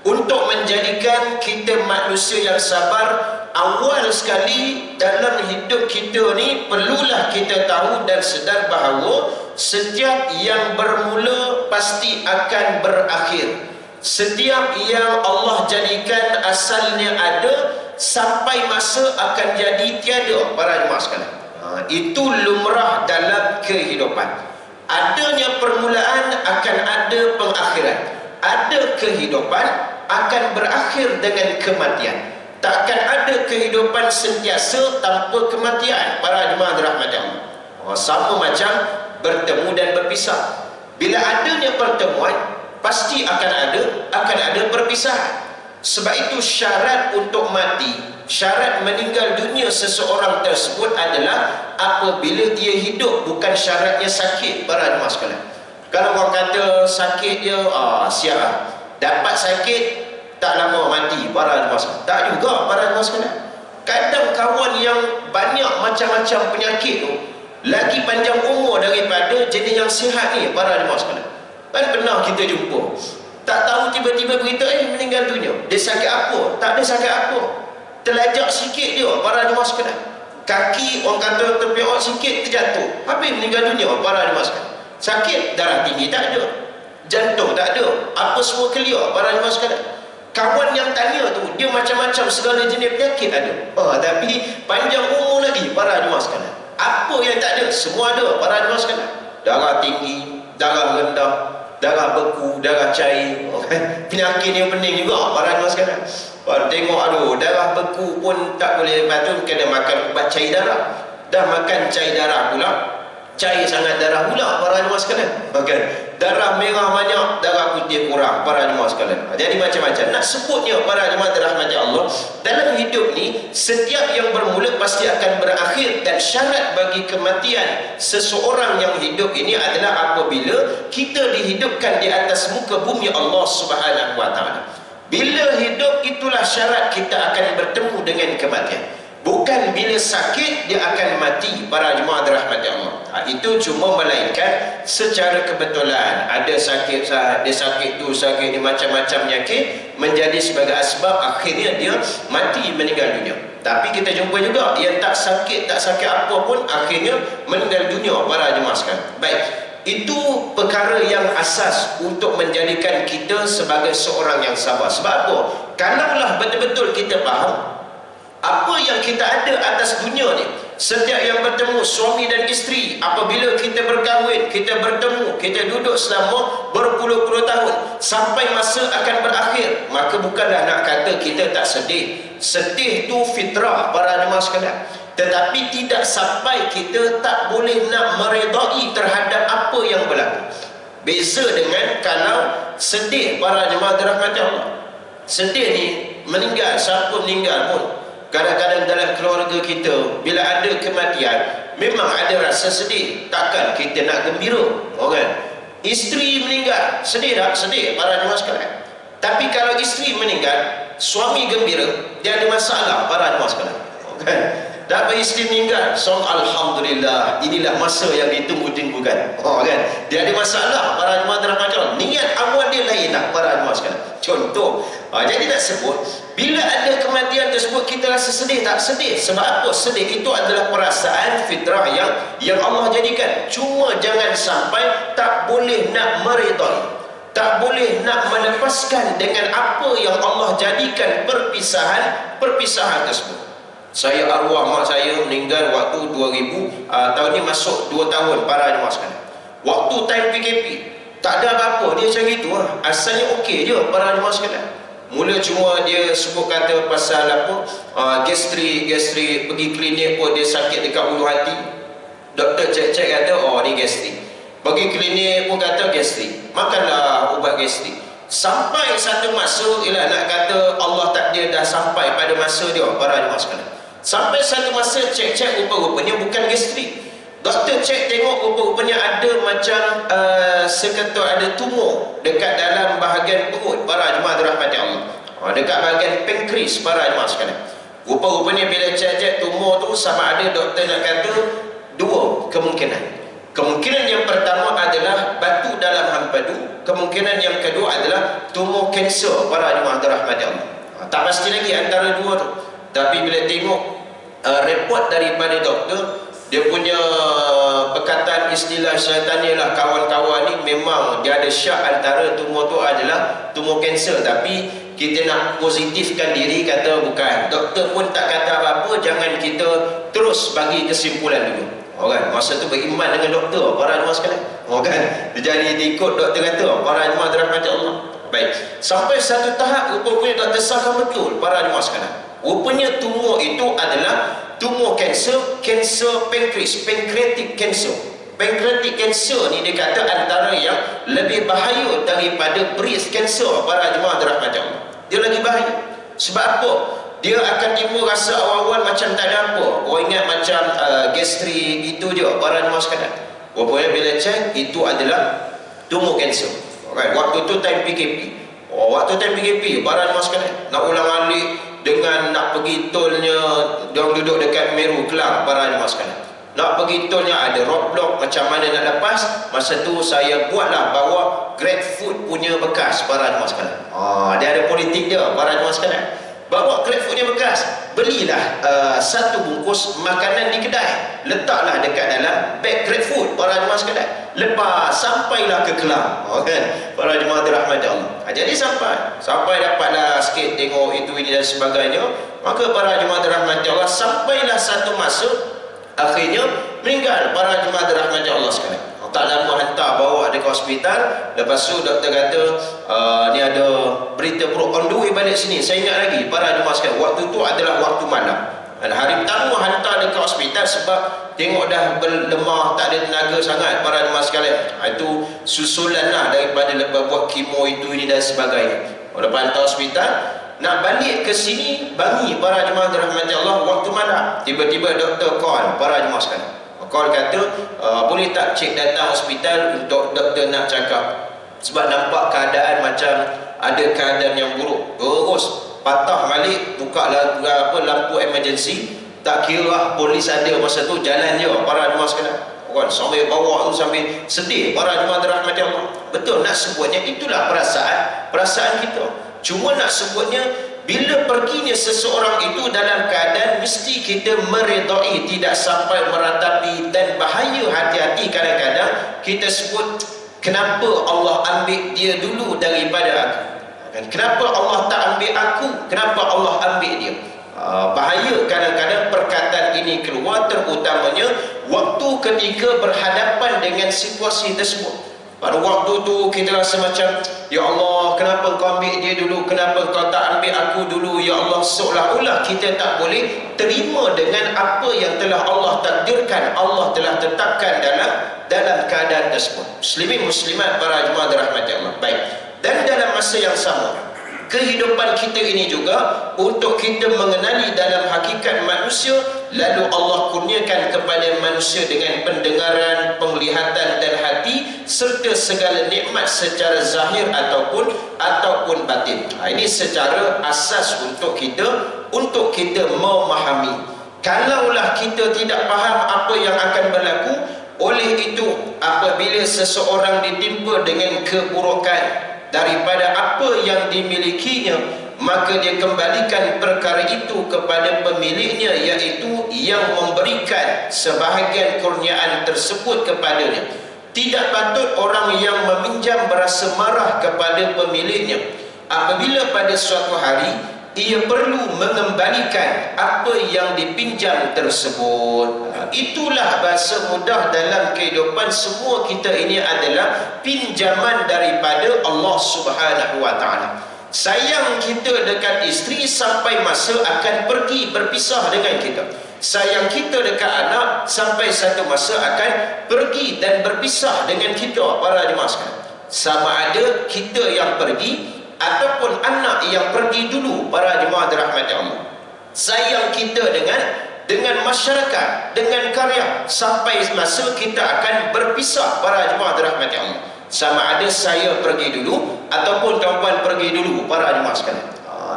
untuk menjadikan kita manusia yang sabar, awal sekali dalam hidup kita ni perlulah kita tahu dan sedar bahawa setiap yang bermula pasti akan berakhir. Setiap yang Allah jadikan asalnya ada, sampai masa akan jadi tiada, para jemaah sekalian. Itu lumrah dalam kehidupan. Adanya permulaan akan ada pengakhiran. Ada kehidupan akan berakhir dengan kematian. Takkan ada kehidupan sentiasa tanpa kematian, para jemaah dirahmati Allah. Sama macam bertemu dan berpisah. Bila adanya pertemuan, pasti akan ada perpisahan. Sebab itu syarat untuk mati, syarat meninggal dunia seseorang tersebut adalah apabila dia hidup, bukan syaratnya sakit, para jemaah sekalian. Kalau orang kata sakit dia, siap dapat sakit tak lama mati, para jemaah sekalian. Tak juga, para jemaah sekalian. Kadang kawan yang banyak macam-macam penyakit tu lagi panjang umur daripada jenis yang sihat ni, para jemaah sekalian. Kan pernah kita jumpa, tak tahu tiba-tiba berita meninggal dunia. Dia sakit apa? Tak ada sakit apa, terlajak sikit dia, para jemaah sekalian. Kaki orang kata terpeok sikit terjatuh, habis meninggal dunia, para jemaah sekalian. Sakit darah tinggi tak ada, jantung tak ada, apa semua clear, para jemaah sekalian. Kawan yang tanya tu, dia macam-macam segala jenis penyakit ada. Tapi panjang umur lagi para jemaah sekalian. Apa yang tak ada? Semua ada para jemaah sekalian. Darah tinggi, darah rendah, darah beku, darah cair. Penyakit yang pening juga para jemaah sekalian. Tengok aduh, darah beku pun tak boleh patut, kena makan ubat cair darah. Dah makan cair darah pula, cair sangat darah pula para jemaah sekalian. Makan darah merah banyak, darah putih kurang para jemaah sekalian. Jadi macam-macam. Nak sebutnya para jemaah dirahmati Allah, dalam hidup ni setiap yang bermula pasti akan berakhir, dan syarat bagi kematian seseorang yang hidup ini adalah apabila kita dihidupkan di atas muka bumi Allah Subhanahu wa taala. Bila hidup, itulah syarat kita akan bertemu dengan kematian. Bukan bila sakit dia akan mati para jemaah dirahmati Allah. Itu cuma melainkan secara kebetulan. Ada sakit, dia sakit tu, sakit ni, macam-macam penyakit menjadi sebagai asbab akhirnya dia mati, meninggal dunia. Tapi kita jumpa juga yang tak sakit apa pun akhirnya meninggal dunia para jemaah sekalian. Baik, itu perkara yang asas untuk menjadikan kita sebagai seorang yang sabar. Sebab apa? Kalaulah betul-betul kita faham apa yang kita ada atas dunia ni, setiap yang bertemu suami dan isteri, apabila kita berkahwin, kita bertemu, kita duduk selama berpuluh-puluh tahun sampai masa akan berakhir, maka bukanlah nak kata kita tak sedih. Sedih tu fitrah para jemaah sekalian, tetapi tidak sampai kita tak boleh nak meredai terhadap apa yang berlaku. Beza dengan kalau sedih para jemaah dirahmati Allah. Sedih ni meninggal, siapa meninggal pun, kadang-kadang dalam keluarga kita bila ada kematian memang ada rasa sedih. Takkan kita nak gembira, kan? Isteri meninggal, sedih tak? Sedih para jemaah sekalian. Tapi kalau isteri meninggal, suami gembira, dia ada masalah para jemaah sekalian, kan? Dapat isteri meninggal, alhamdulillah, inilah masa yang ditunggu-tunggukan, kan? Dia ada masalah para jemaah dirahmati Allah, niat awal dia lain lah para jemaah sekalian. Contoh, jadi nak sebut bila ada kematian tersebut kita rasa sedih tak? Sedih. Sebab apa? Sedih itu adalah perasaan fitrah yang Allah jadikan. Cuma jangan sampai tak boleh nak meredai, tak boleh nak melepaskan dengan apa yang Allah jadikan perpisahan tersebut. Saya arwah mak saya meninggal waktu 2000, tahun ni masuk 2 tahun para jemaah sekalian. Waktu time PKP tak ada apa-apa, dia macam gitu lah. Asalnya okey je para jemaah sekalian. Mula cuma dia sebut kata pasal apa, gastrik, pergi klinik pun dia sakit dekat ulu hati. Doktor cek kata, ni gastrik. Pergi klinik pun kata gastrik, makanlah ubat gastrik. Sampai satu masa, nak kata Allah takdir dah sampai pada masa dia para jemaah sekalian. Sampai satu masa cek rupa-rupanya bukan gastrik. Doktor cek tengok rupa-rupanya ada macam seketul ada tumor dekat dalam bahagian perut para jemaah dirahmati Allah, dekat bahagian pankreas para jemaah sekalian. Rupa-rupanya bila cek tumor tu, sama ada doktor nak kata dua kemungkinan. Kemungkinan yang pertama adalah batu dalam hempadu. Kemungkinan yang kedua adalah tumor kanser para jemaah dirahmati Allah. Tak pasti lagi antara dua tu. Tapi bila tengok report daripada doktor, dia punya perkataan istilah syaitannya lah, kawan-kawan ni memang dia ada syak antara tumor tu adalah tumor kanser. Tapi kita nak positifkan diri, kata bukan. Doktor pun tak kata apa-apa, jangan kita terus bagi kesimpulan dulu, kan? Masa tu beriman dengan doktor para jemaah sekalian, kan? Jadi ikut doktor kata para jemaah dirahmati Allah. Baik, sampai satu tahap rupanya doktor sahkan betul para jemaah sekalian, rupanya tumor itu adalah tumor kanser pankreas, pancreatic cancer. Pancreatic cancer ni dia kata antara yang lebih bahaya daripada breast cancer para jemaah dirahmati Allah. Dia lagi bahaya. Sebab apa? Dia akan timbul rasa awal-awal macam tak ada apa. Orang ingat macam gastrik itu je para jemaah sekalian. Rupanya bila cek itu adalah tumor kanser. Right. Waktu tu time PKP. Waktu time PKP para jemaah sekalian nak ulang-alik dengan nak pergi tolnya, dia duduk dekat Meru Kelang para jemaah sekalian. Nak pergi tolnya ada roadblock, macam mana nak lepas. Masa tu saya buatlah bawa GrabFood punya bekas para jemaah sekalian. Dia ada politik dia para jemaah sekalian. Bawa GrabFood punya bekas, belilah satu bungkus makanan di kedai, letaklah dekat dalam beg GrabFood para jemaah sekalian. Lepas sampailah ke Kelang, kan, para jemaah dirahmati Allah. Jadi sampai dapatlah sikit tengok itu ini dan sebagainya. Maka para jemaah dirahmati Allah, sampailah satu masa akhirnya meninggal para jemaah dirahmati Allah sekalian. Tak lama hantar bawa dia ke hospital. Lepas tu doktor kata ni ada berita buruk, on the way balik sini. Saya ingat lagi para jemaah sekalian, waktu tu adalah waktu malam. Dan hari pertama hantar dia ke hospital sebab tengok dah berlemah, tak ada tenaga sangat para jemaah sekalian. Itu susulan lah daripada lepas buat kemo itu ini dan sebagainya. Lepas hantar hospital, nak balik ke sini bangi para jemaah dirahmati Allah waktu malam. Tiba-tiba doktor call para jemaah sekalian. Call kata boleh tak cek datang hospital untuk doktor nak cakap, sebab nampak keadaan macam ada keadaan yang buruk. Terus patah balik, buka lampu emergency. Tak kira lah polis ada masa tu, jalan je para jemaah sekalian. Orang sambil bawa tu sambil sedih para jemaah dirahmati Allah. Betul nak sebutnya itulah perasaan kita. Cuma nak sebutnya bila perginya seseorang itu dalam keadaan mesti kita meredai, tidak sampai meratapi. Dan bahaya, hati-hati kadang-kadang kita sebut kenapa Allah ambil dia dulu daripada aku, kenapa Allah tak ambil aku, kenapa Allah ambil dia. Bahaya kadang-kadang perkataan ini keluar, terutamanya waktu ketika berhadapan dengan situasi tersebut. Pada waktu tu kita rasa macam, ya Allah, kenapa kau ambil dia dulu, kenapa kau tak ambil aku dulu, ya Allah. Seolah-olah kita tak boleh terima dengan apa yang telah Allah takdirkan, Allah telah tetapkan dalam keadaan tersebut. Muslimin muslimat para jemaah dirahmati Allah. Baik. Dan dalam masa yang sama, kehidupan kita ini juga untuk kita mengenali dalam hakikat manusia. Lalu Allah kurniakan kepada manusia dengan pendengaran, penglihatan dan hati, serta segala nikmat secara zahir ataupun batin. Ini secara asas untuk kita memahami. Kalaulah kita tidak faham apa yang akan berlaku, oleh itu apabila seseorang ditimpa dengan keburukan daripada apa yang dimilikinya, maka dia kembalikan perkara itu kepada pemiliknya, iaitu yang memberikan sebahagian kurniaan tersebut kepadanya. Tidak patut orang yang meminjam berasa marah kepada pemiliknya apabila pada suatu hari ia perlu mengembalikan apa yang dipinjam tersebut. Itulah bahasa mudah dalam kehidupan semua kita ini adalah pinjaman daripada Allah Subhanahu wa taala. Sayang kita dekat isteri sampai masa akan pergi berpisah dengan kita. Sayang kita dekat anak sampai satu masa akan pergi dan berpisah dengan kita para jemaah sekalian. Sama ada kita yang pergi ataupun anak yang pergi dulu para jemaah dirahmati Allah. Sayang kita dengan masyarakat, dengan karya, sampai masa kita akan berpisah para jemaah dirahmati Allah. Sama ada saya pergi dulu ataupun tuan-tuan pergi dulu para jemaah sekalian.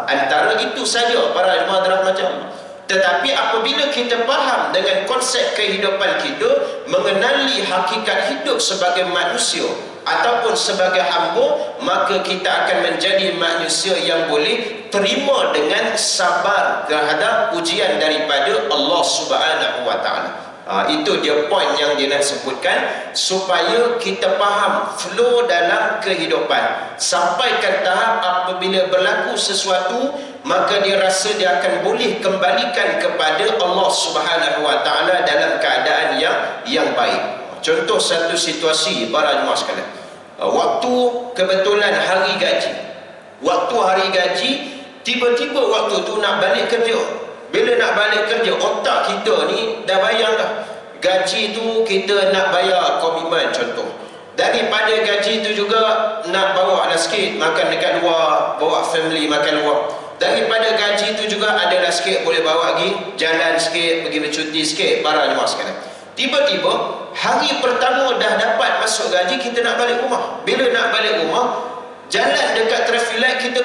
Antara itu saja para jemaah dirahmati Allah. Tetapi apabila kita faham dengan konsep kehidupan kita, mengenali hakikat hidup sebagai manusia ataupun sebagai hamba, maka kita akan menjadi manusia yang boleh terima dengan sabar terhadap ujian daripada Allah Subhanahu wa taala. Itu dia poin yang dia nak sebutkan, supaya kita faham flow dalam kehidupan. Sampai ke tahap apabila berlaku sesuatu, maka dia rasa dia akan boleh kembalikan kepada Allah Subhanahu wa taala dalam keadaan yang baik. Contoh satu situasi para jemaah sekalian. Waktu kebetulan hari gaji. Waktu hari gaji, tiba-tiba waktu tu nak balik kerja. Bila nak balik kerja, otak kita ni dah bayang dah. Gaji tu kita nak bayar komitmen contoh. Daripada gaji tu juga nak bawa lah sikit makan dekat luar, bawa family makan luar. Daripada gaji tu juga adalah sikit boleh bawa pergi jalan sikit, pergi bercuti sikit para jemaah sekalian. Tiba-tiba hari pertama dah dapat masuk gaji, kita nak balik rumah. Bila nak balik rumah, jalan dekat traffic light kita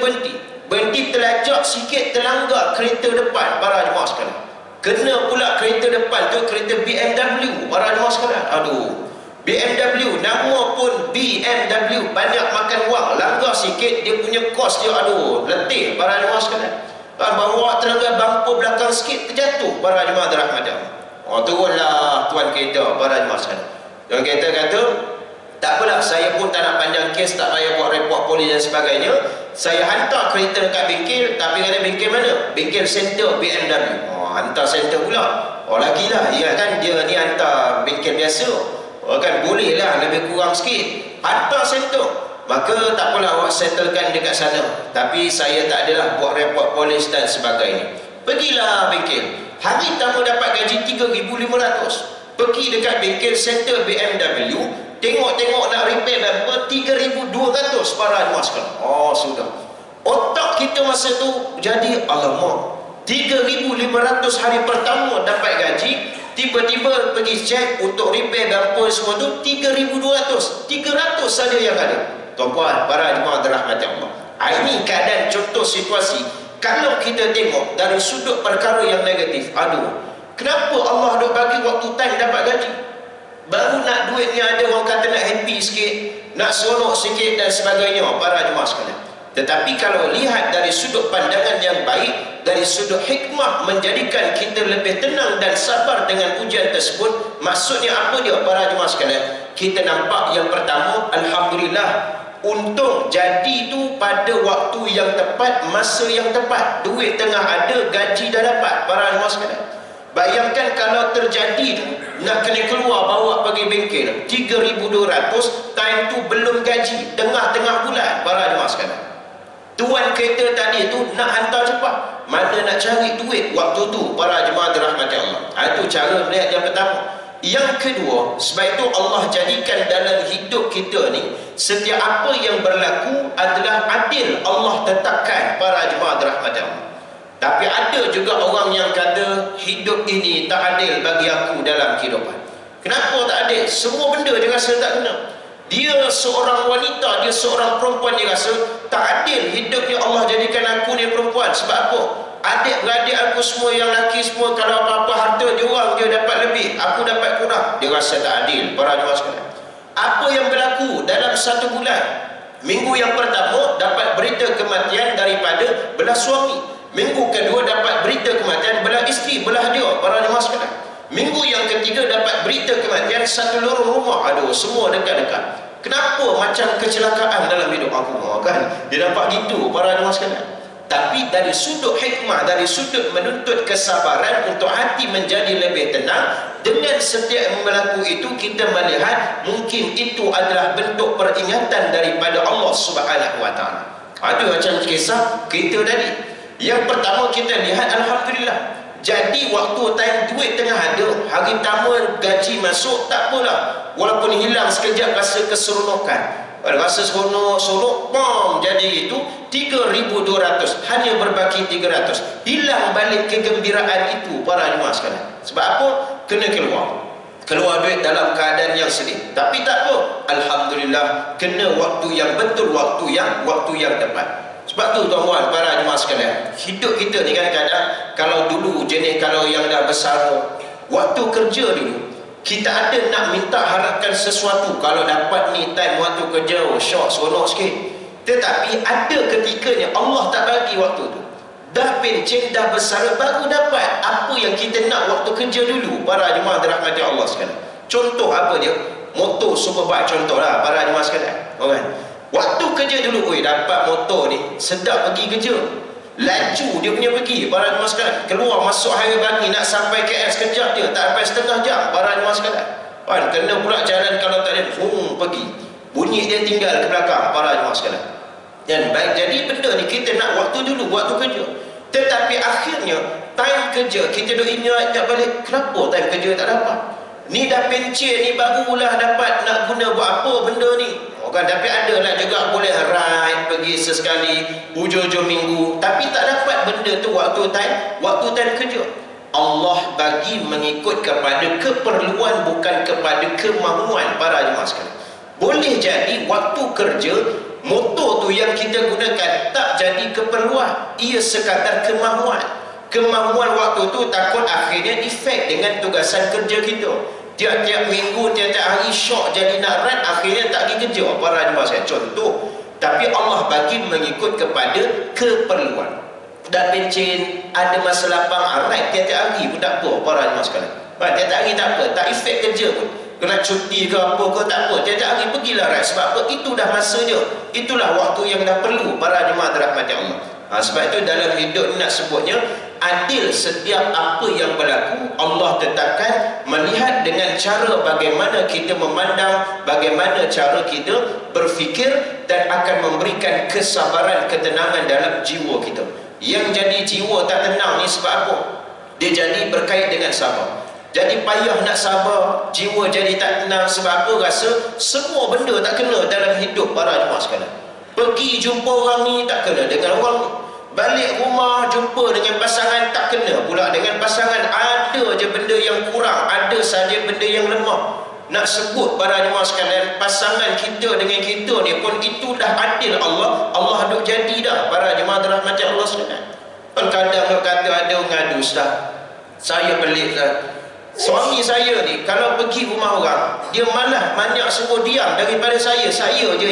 berhenti terlajak sikit, terlanggar kereta depan para jemaah sekalian. Kena pula kereta depan tu kereta BMW para jemaah sekalian. Aduh, BMW nama pun BMW, banyak makan wang, langgar sikit dia punya kos dia, aduh letih para jemaah sekalian. Bawa terlanggar bumper belakang sikit terjatuh para jemaah dirahmati Allah. Turunlah tuan kereta para jemaah sekalian. Tuan kereta kata, Tak apalah, saya pun tak nak panjang kes, tak payah buat report polis dan sebagainya. Saya hantar kereta dekat bengkel, tapi kata bengkel mana? Bengkel center BMW. Hantar center pula. Lagilah, ya kan, dia ni hantar bengkel biasa. Kan bolehlah lebih kurang sikit. Hantar center. Maka tak apalah, awak settlekan dekat sana. Tapi saya tak adalah buat report polis dan sebagainya. Pergilah bengkel. Hari pertama dapat gaji 3,500. Pergi dekat bengkel center BMW, tengok-tengok nak repair bumper 3,200 para jemaah sekalian. Sudah. Otak kita masa tu jadi, alamak, 3,500 hari pertama dapat gaji, tiba-tiba pergi cek untuk repair bumper semua tu 3,200. 300 saja yang ada. Tuan-puan, para jemaah dirahmati Allah. Ini keadaan contoh situasi. Kalau kita tengok dari sudut perkara yang negatif, kenapa Allah duk bagi waktu time dapat gaji? Baru nak duit ni ada orang kata nak happy sikit, nak seronok sikit dan sebagainya, para jemaah sekalian. Tetapi kalau lihat dari sudut pandangan yang baik, dari sudut hikmah menjadikan kita lebih tenang dan sabar dengan ujian tersebut, maksudnya apa dia, para jemaah sekalian? Kita nampak yang pertama, alhamdulillah, untung jadi tu pada waktu yang tepat, masa yang tepat. Duit tengah ada, gaji dah dapat, para jemaah sekalian. Bayangkan kalau terjadi tu, nak kena keluar bawa pergi bengkel 3,200, time tu belum gaji, tengah-tengah bulan, para jemaah sekalian. Tuan kereta tadi tu nak hantar cepat, mana nak cari duit waktu tu, para jemaah dirahmati Allah. Itu cara melihat yang pertama. Yang kedua, sebab itu Allah jadikan dalam hidup kita ni, setiap apa yang berlaku adalah adil Allah tetapkan, para jemaah dirahmati Allah. Tapi ada juga orang yang kata hidup ini tak adil bagi aku dalam kehidupan. Kenapa tak adil? Semua benda dia rasa tak kena. Dia seorang wanita, dia seorang perempuan, dia rasa tak adil hidupnya Allah jadikan aku ni perempuan. Sebab apa? Adik-beradik aku semua yang lelaki semua, kalau apa-apa harta dia orang dia dapat lebih, aku dapat kurang. Dia rasa tak adil, para jemaah sekalian. Apa yang berlaku dalam satu bulan? Minggu yang pertama dapat berita kematian daripada belah suami. Minggu kedua dapat berita kematian belah isteri, belah dia, para jemaah sekalian. Minggu yang ketiga dapat berita kematian satu lorong rumah. Semua dekat-dekat. Kenapa macam kecelakaan dalam hidup aku? Kan dia nampak gitu, para jemaah sekalian. Tapi dari sudut hikmah, dari sudut menuntut kesabaran untuk hati menjadi lebih tenang, dengan setiap berlaku itu kita melihat mungkin itu adalah bentuk peringatan daripada Allah Subhanahu Wa Taala. Ada macam kisah kita tadi. Yang pertama kita lihat, alhamdulillah, jadi waktu time duit tengah ada, hari pertama gaji masuk, tak apalah, walaupun hilang sekejap rasa keseronokan, rasa seronok, jadi itu 3,200, hanya berbaki 300, hilang balik kegembiraan itu, para jemaah sekalian. Sebab apa? Kena keluar duit dalam keadaan yang sedih. Tapi tak apa, alhamdulillah, kena waktu yang betul, waktu yang tepat. Sebab tu tuan-tuan, para jemaah sekalian, hidup kita ni kadang-kadang, kalau dulu jenis, kalau yang dah besar, waktu kerja dulu, kita ada nak minta harapkan sesuatu. Kalau dapat ni time waktu kerja, syok, seronok sikit. Tetapi ada ketikanya Allah tak bagi waktu tu. Dah pencen, dah besar, baru dapat apa yang kita nak waktu kerja dulu, para jemaah dirahmati Allah sekalian. Contoh apa dia? Motor superbike contohlah, para jemaah sekalian. Waktu kerja dulu, dapat motor ni, sedap pergi kerja. Laju dia punya pergi, para jemaah sekalian. Keluar masuk highway Bangi, nak sampai KL sekejap dia, tak sampai setengah jam, para jemaah sekalian. Kena pula jalan kalau tak ada, pergi. Bunyi dia tinggal ke belakang, para jemaah sekalian. Dan baik, jadi benda ni kita nak waktu dulu, waktu kerja. Tetapi akhirnya, time kerja, kita duk ingat balik, kenapa time kerja tak dapat? Ni dah pencen ni, barulah dapat nak guna buat apa benda ni. Tapi ada lah juga boleh ride pergi sesekali hujung-hujung minggu, tapi tak dapat benda tu waktu time kerja. Allah bagi mengikut kepada keperluan, bukan kepada kemahuan, para jemaah sekalian. Boleh jadi waktu kerja motor tu yang kita gunakan tak jadi keperluan, ia sekadar kemahuan. Kemahuan waktu tu takut akhirnya efek dengan tugasan kerja kita. Tiap-tiap minggu, tiap-tiap hari syok jadi nak ride, akhirnya tak pergi kerja, para jemaah sekalian. Contoh. Tapi Allah bagi mengikut kepada keperluan. dah pencen, ada masa lapang, right, tiap-tiap hari pun tak apa para jemaah sekalian. Tiap-tiap hari tak apa, tak efek kerja pun. Kena cuti ke apa ke tak apa, tiap-tiap hari pergilah right. Sebab apa? Itu dah masanya. Itulah waktu yang dah perlu para jemaah dirahmati Allah. Sebab itu dalam hidup nak sebutnya adil. Setiap apa yang berlaku Allah tetapkan melihat dengan cara bagaimana kita memandang, bagaimana cara kita berfikir, dan akan memberikan kesabaran, ketenangan dalam jiwa kita. Yang jadi jiwa tak tenang ni sebab apa? Dia jadi berkait dengan sabar. Jadi payah nak sabar, jiwa jadi tak tenang. Sebab apa? Rasa semua benda tak kena dalam hidup para jemaah sekalian. Pergi jumpa orang ni tak kena dengan orang ni, balik rumah jumpa dengan pasangan tak kena pula dengan pasangan. Ada je benda yang kurang, ada saja benda yang lemah. Nak sebut para jemaah sekalian, pasangan kita dengan kita ni pun itu dah adil Allah. Allah duk jadi dah para jemaah dirahmati Allah sekalian. Kadang nak kata ada ngadu, ustaz, saya pelik ustaz, suami saya ni kalau pergi rumah orang, dia malah banyak suruh diam daripada saya. Saya je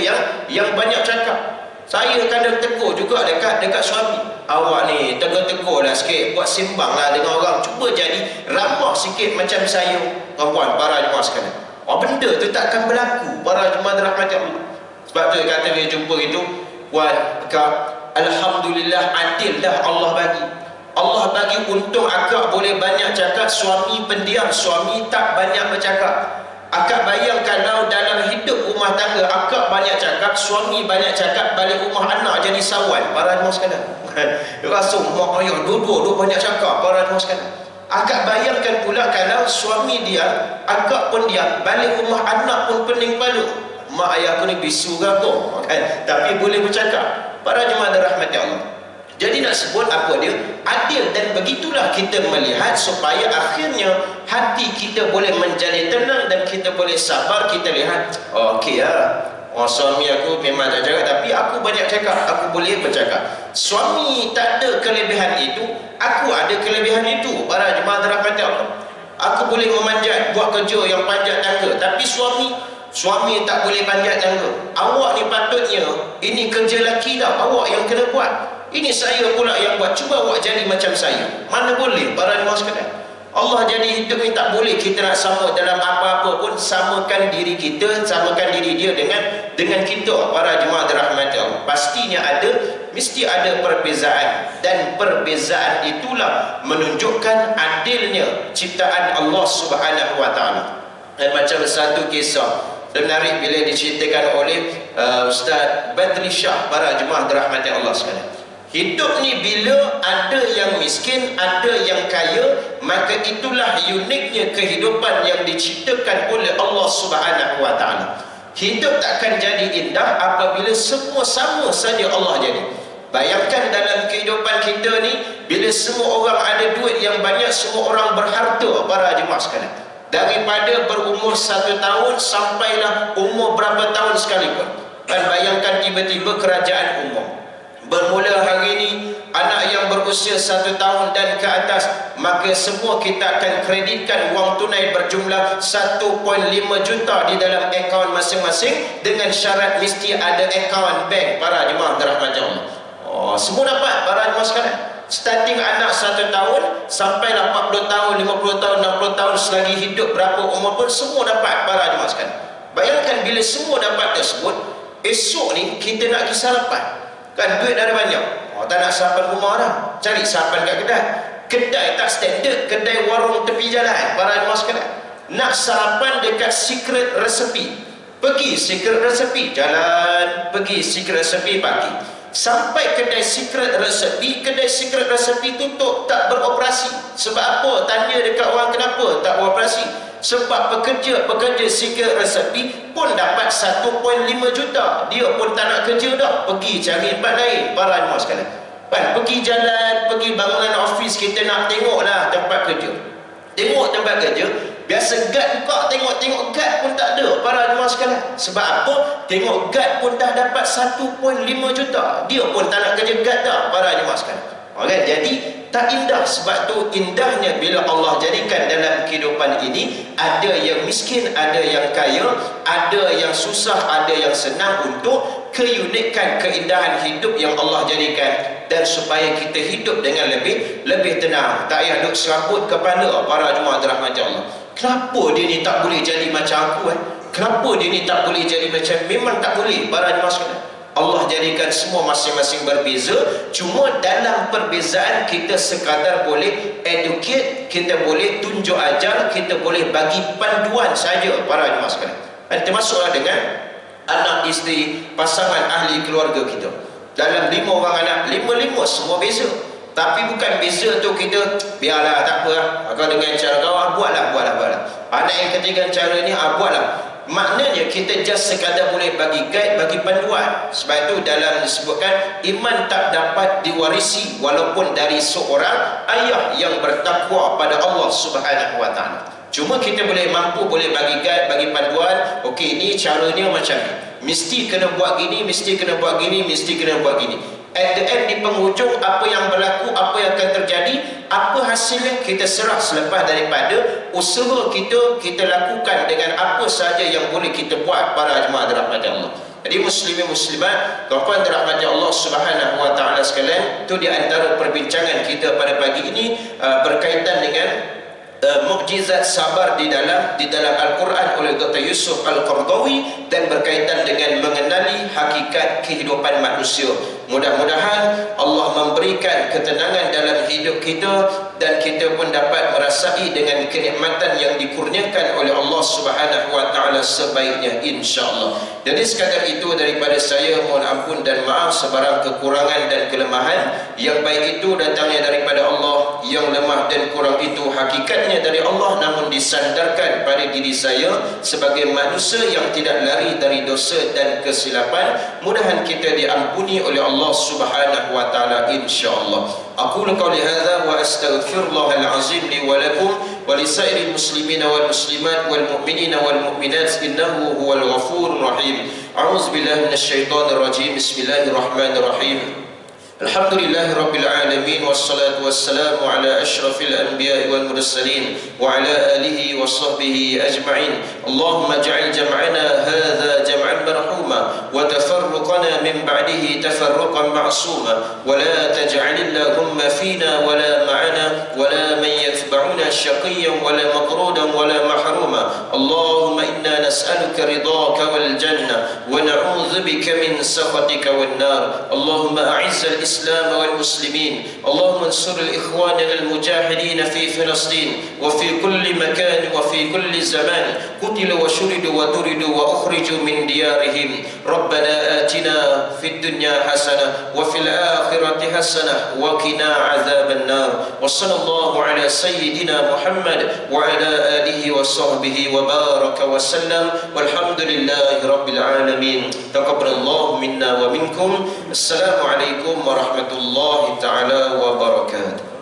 yang banyak cakap. Saya kadang tegur juga dekat suami. Awak ni tegur-tegur lah sikit, buat simbang lah dengan orang, cuba jadi ramah sikit macam saya. Kawan para jemaah sekalian, benda tu takkan berlaku para jemaah dirahmati Allah. Sebab tu kata dia jumpa itu, alhamdulillah adil dah Allah bagi. Allah bagi untung akak boleh banyak cakap, suami pendiam, suami tak banyak bercakap. Akak bayang kalau dalam hidup rumah tangga akak banyak cakap, suami banyak cakap, balik rumah anak jadi sawan para jemaah sekalian. Rasa mak ayah dua-dua banyak cakap para jemaah sekalian. Akak bayangkan pula kalau suami dia, akak pun diam, balik rumah anak pun pening kepala. Mak ayah aku ni bisu ke apa? Tapi boleh bercakap. Para jemaah dirahmati Allah. Jadi nak sebut apa dia? Adil. Dan begitulah kita melihat supaya akhirnya hati kita boleh menjadi tenang dan kita boleh sabar. Kita lihat, okey lah, suami aku memang tak cakap, tapi aku banyak cakap, aku boleh bercakap. Suami tak ada kelebihan itu, aku ada kelebihan itu. Para jemaah dirahmati Allah, aku boleh memanjat, buat kerja yang panjat tangga, tapi suami tak boleh panjat tangga. Awak ni patutnya, ini kerja lelaki dah, awak yang kena buat. Ini saya pula yang buat. Cuba awak jadi macam saya. Mana boleh para jemaah sekalian. Allah jadi hidup ni tak boleh kita nak sama dalam apa-apa pun. Samakan diri kita, samakan diri dia dengan kita para jemaah dirahmati Allah. Pastinya mesti ada perbezaan, dan perbezaan itulah menunjukkan adilnya ciptaan Allah Subhanahu wa taala. Dan macam satu kisah menarik bila diceritakan oleh Ustaz Badri Shah para jemaah dirahmati Allah sekalian. Hidup ni bila ada yang miskin, ada yang kaya, maka itulah uniknya kehidupan yang diciptakan oleh Allah Subhanahu wa taala. Hidup takkan jadi indah apabila semua sama saja Allah jadi. Bayangkan dalam kehidupan kita ni, bila semua orang ada duit yang banyak, semua orang berharta para jemaah sekalian. Daripada berumur 1 tahun sampailah umur berapa tahun sekalipun. Dan bayangkan tiba-tiba kerajaan umum. Bermula hari ini, anak yang berusia 1 tahun dan ke atas, maka semua kita akan kreditkan wang tunai berjumlah 1.5 juta di dalam akaun masing-masing, dengan syarat mesti ada akaun bank para jemaah dirahmati Allah. Semua dapat para jemaah sekalian. Starting anak 1 tahun sampailah 40 tahun, 50 tahun, 60 tahun, selagi hidup berapa umur pun semua dapat para jemaah sekalian. Bayangkan bila semua dapat tersebut, esok ni kita nak pergi sarapan. Kan duit dah ada banyak, tak nak sarapan rumah dah, cari sarapan kat kedai. Kedai tak standard, kedai warung tepi jalan para jemaah sekalian. Nak sarapan dekat Secret Recipe, pergi Secret Recipe, jalan pergi Secret Recipe pagi. Sampai kedai Secret Recipe tutup, tak beroperasi. Sebab apa? Tanya dekat orang kenapa tak beroperasi. Sebab pekerja Secret Recipe pun dapat 1.5 juta. Dia pun tak nak kerja dah, pergi cari tempat lain para jemaah sekalian. Pergi jalan, pergi bangunan office, kita nak tengoklah tempat kerja. Tengok tempat kerja, biasa guard buka, tengok guard pun tak ada para jemaah sekalian. Sebab apa? Tengok guard pun dah dapat 1.5 juta. Dia pun tak nak kerja guard dah para jemaah sekalian. Jadi tak indah. Sebab tu indahnya bila Allah jadikan dalam kehidupan kehidupan ini, ada yang miskin, ada yang kaya, ada yang susah, ada yang senang, untuk keunikan, keindahan hidup yang Allah jadikan, dan supaya kita hidup dengan lebih tenang. Tak payah duk serabut kepala para jemaah dirahmati Allah. Kenapa dia ni tak boleh jadi macam aku? Kenapa dia ni tak boleh jadi macam? Memang tak boleh para jemaah sekalian. Allah jadikan semua masing-masing berbeza. Cuma dalam perbezaan kita sekadar boleh educate, kita boleh tunjuk ajar, kita boleh bagi panduan saja para jemaah sekalian. Termasuklah dengan anak, isteri, pasangan, ahli keluarga kita. Dalam 5 orang anak, 5 semua beza. Tapi bukan beza tu kita biarlah, tak apa lah, kau dengan cara kau, buatlah. Anak yang ketiga cara ni, buatlah. Maknanya kita just sekadar boleh bagi guide, bagi panduan. Sebab itu dalam disebutkan iman tak dapat diwarisi walaupun dari seorang ayah yang bertakwa pada Allah Subhanahu wa taala. Cuma kita boleh mampu, boleh bagi guide, bagi panduan. Okey, ni caranya macam ni, mesti kena buat gini, mesti kena buat gini, mesti kena buat gini. At the end, di penghujung, apa yang berlaku, apa yang akan terjadi, apa hasilnya, kita serah selepas daripada usaha kita lakukan dengan apa sahaja yang boleh kita buat para jemaah dirahmati Allah. Jadi muslimin muslimat, tuan-tuan dirahmati Allah Subhanahu wa taala sekalian, itu di antara perbincangan kita pada pagi ini berkaitan dengan mukjizat sabar di dalam Al-Quran oleh Dr. Yusuf Al-Qaradawi, dan berkaitan dengan mengenali hakikat kehidupan manusia. Mudah-mudahan Allah memberikan ketenangan dalam hidup kita, dan kita pun dapat merasai dengan kenikmatan yang dikurniakan oleh Allah Subhanahu wa taala sebaiknya, insya-Allah. Jadi sekadar itu daripada saya, mohon ampun dan maaf sebarang kekurangan dan kelemahan. Yang baik itu datangnya daripada Allah, yang lemah dan kurang itu hakikatnya dari Allah, namun disandarkan pada diri saya sebagai manusia yang tidak lari dari dosa dan kesilapan. Mudahan kita diampuni oleh Allah Subhanahu wa taala, insya-Allah. Aqulu qawli hadza wa astaghfirullahal azim li wa lakum wa lisairil muslimina wal muslimat wal mu'minina wal mu'minat innahu huwal ghafurur rahim. A'udzu billahi minasyaitonir rajim. Bismillahirrahmanirrahim. Alhamdulillahi Rabbil Alamin, wassalatu wassalamu ala ashrafil anbiya'i wal mursalin wa ala alihi wa sahbihi ajma'in. Allahumma ja'al jam'ana hadha jam'an marhuma wa tafarruqana min ba'dihi tafarruqan ma'suma wa la taj'alillahumma fina wa la ma'ana wa la man yatba'una shaqiyyan wa la maqrudan wa la mahruma. Allahumma inna nas'aluka ridhaka wal jannah wa na'udzu bika min sakhatika wan nar. Allahumma a'izzal الإسلام والمسلمين. اللهم انصر الإخوان المجاهدين في فلسطين وفي كل مكان وفي كل زمان، قتلوا وشردوا وطردوا وأخرجوا من ديارهم. ربنا آتنا في الدنيا حسنة وفي الآخرة حسنة وقنا عذاب النار. وصلى الله على سيدنا محمد وعلى آله وصحبه وبارك وسلم، والحمد لله رب العالمين. تقبل الله منا ومنكم. السلام عليكم warahmatullahi ta'ala wabarakatuh.